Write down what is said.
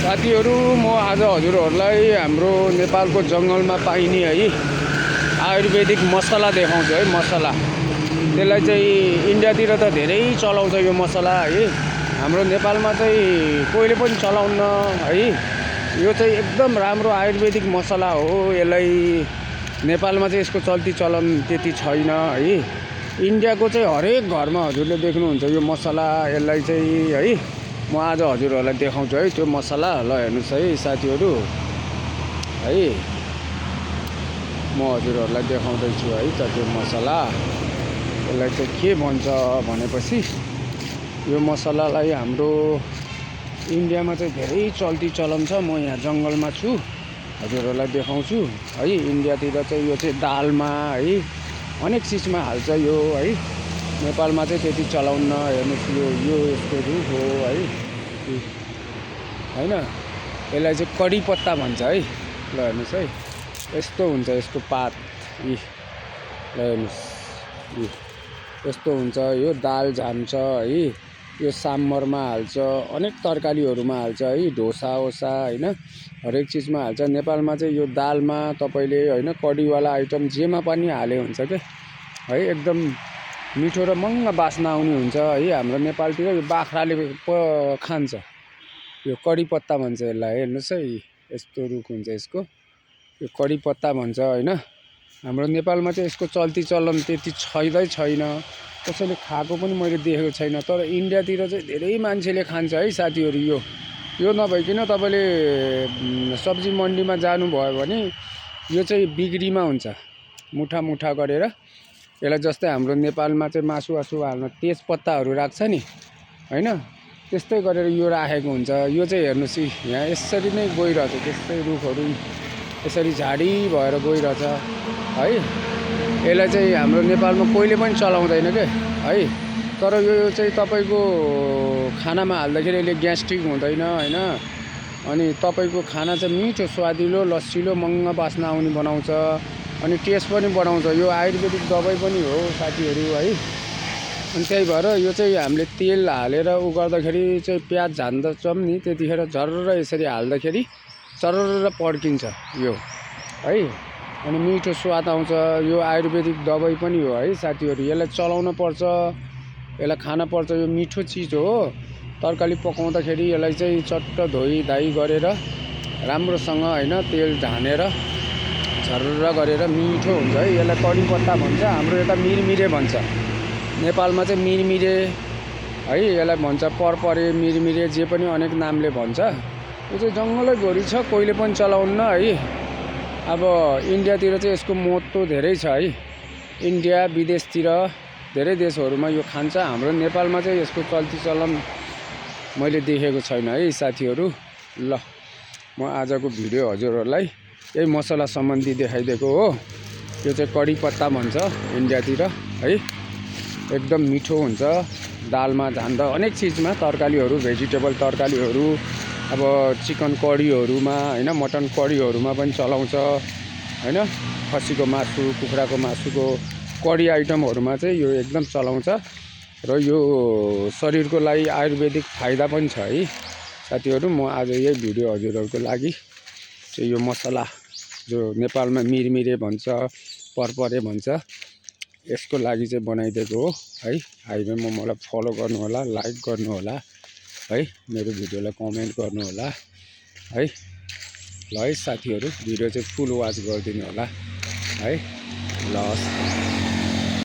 साथीहरू म आज हजुरहरूलाई हाम्रो नेपालको जङ्गलमा पाइने है आयुर्वेदिक मसला देखाउँछु है। मसला त्यसलाई चाहिँ इन्डियातिर त धेरै चलाउँछ यो मसला है। हाम्रो नेपालमा चाहिँ कोहीले पनि चलाउन्न है। यो चाहिँ एकदम राम्रो आयुर्वेदिक मसला हो। यसलाई नेपालमा चाहिँ यसको चल्ती चलन त्यति छैन है। इन्डियाको चाहिँ हरेक घरमा हजुरले देख्नुहुन्छ यो मसला। यसलाई चाहिँ है म आज हजुरहरूलाई देखाउँछु है त्यो मसला। ल हेर्नुहोस् है साथीहरू है, म हजुरहरूलाई देखाउँदैछु है त त्यो मसला। यसलाई चाहिँ के भन्छ भनेपछि यो मसलालाई हाम्रो इन्डियामा चाहिँ धेरै चल्ती चलन छ। म यहाँ जङ्गलमा छु, हजुरहरूलाई देखाउँछु है। इन्डियातिर चाहिँ यो चाहिँ दालमा है अनेक चिजमा हाल्छ यो है। नेपालमा चाहिँ त्यति चलाउन्न। हेर्नुहोस् यो यसको रुख हो है होइन। यसलाई चाहिँ कडी पत्ता भन्छ है। ल हेर्नुहोस् है, यस्तो हुन्छ यसको पात। ल हेर्नुहोस् यस्तो हुन्छ। यो दाल झान्छ है। यो साम्बरमा हाल्छ, अनेक तरकारीहरूमा हाल्छ है। ढोसा ओसा होइन हरेक चिजमा हाल्छ। नेपालमा चाहिँ यो दालमा तपाईँले होइन कडीवाला आइटम जेमा पनि हाले हुन्छ के है। एकदम मिठो र मङ्ग बास्ना आउने हुन्छ है। हाम्रो नेपालतिर यो बाख्राले खान्छ। यो कडी पत्ता भन्छ यसलाई। हेर्नुहोस् है यस्तो रुख हुन्छ यसको। यो कडी पत्ता भन्छ होइन। हाम्रो नेपालमा चाहिँ यसको चल्ती चलन त्यति छैन। कसैले खाएको पनि मैले देखेको छैन। तर इन्डियातिर चाहिँ धेरै मान्छेले खान्छ है साथीहरू। यो नभइकन तपाईँले सब्जी मन्डीमा जानुभयो भने यो चाहिँ बिक्रीमा हुन्छ मुठा मुठा गरेर। यसलाई जस्तै हाम्रो नेपालमा चाहिँ मासुवासु हाल्न तेजपत्ताहरू राख्छ नि होइन, त्यस्तै गरेर यो राखेको हुन्छ। यो चाहिँ हेर्नुहोस् यहाँ यसरी नै गइरहेछ। त्यस्तै रुखहरू यसरी झाडी भएर गइरहेछ है। यसलाई चाहिँ हाम्रो नेपालमा कोहीले पनि चलाउँदैन के है। तर यो चाहिँ तपाईँको खानामा हाल्दाखेरि यसले ग्यास्ट्रिक हुँदैन होइन। अनि तपाईँको खाना चाहिँ मिठो स्वादिलो लस्सिलो मङ्ग बास्ना आउने बनाउँछ। अनि टेस्ट पनि बढाउँछ। यो आयुर्वेदिक दबाई पनि हो साथीहरू है। अनि त्यही भएर यो चाहिँ हामीले तेल हालेर उ गर्दाखेरि चाहिँ प्याज झान्दछौँ नि, त्यतिखेर झर्र यसरी हाल्दाखेरि चर्र पड्किन्छ यो है। अनि मिठो स्वाद आउँछ। यो आयुर्वेदिक दबाई पनि हो है साथीहरू। यसलाई चलाउन पर्छ, यसलाई खान पर्छ। यो मिठो चिज हो। तरकारी पकाउँदाखेरि यसलाई चाहिँ चट्ट धोइधाइ गरेर राम्रोसँग होइन तेल झानेर झर्र गरेर मिठो हुन्छ है। यसलाई कडी पत्ता भन्छ। हाम्रो यता मिरमिरे भन्छ। नेपालमा चाहिँ मिरमिरे है यसलाई भन्छ। परपरे मिरमिरे जे पनि अनेक नामले भन्छ। यो चाहिँ जङ्गलै भरि छ, कोहीले पनि चलाउन्न है। अब इन्डियातिर चाहिँ यसको महत्त्व धेरै छ है। इन्डिया विदेशतिर धेरै देशहरूमा यो खान्छ। हाम्रो नेपालमा चाहिँ यसको चल्ती चलन मैले देखेको छैन है साथीहरू। ल म आजको भिडियो हजुरहरूलाई यही मसला सम्बन्धी देखाइदिएको हो। यो चाहिँ कडी पत्ता भन्छ इन्डियातिर है। एकदम मिठो हुन्छ। दालमा झान्दा अनेक चिजमा तरकारीहरू भेजिटेबल तरकारीहरू अब चिकन करीहरूमा होइन मटन करीहरूमा पनि चलाउँछ होइन। खसीको मासु कुखुराको मासुको कडी आइटमहरूमा चाहिँ यो एकदम चलाउँछ। र यो शरीरको लागि आयुर्वेदिक फाइदा पनि छ है साथीहरू। म आज यही भिडियो हजुरहरूको लागि चाहिँ यो मसला जो नेपालमा मिरमिरे भन्छ परपरे भन्छ यसको लागि चाहिँ बनाइदिएको हो है। हाइवेमा मलाई फलो गर्नु होला, लाइक गर्नु होला है। मेरो भिडियोलाई कमेन्ट गर्नु होला है। ल है साथीहरू भिडियो चाहिँ फुल वाच गरिदिनु होला है। ल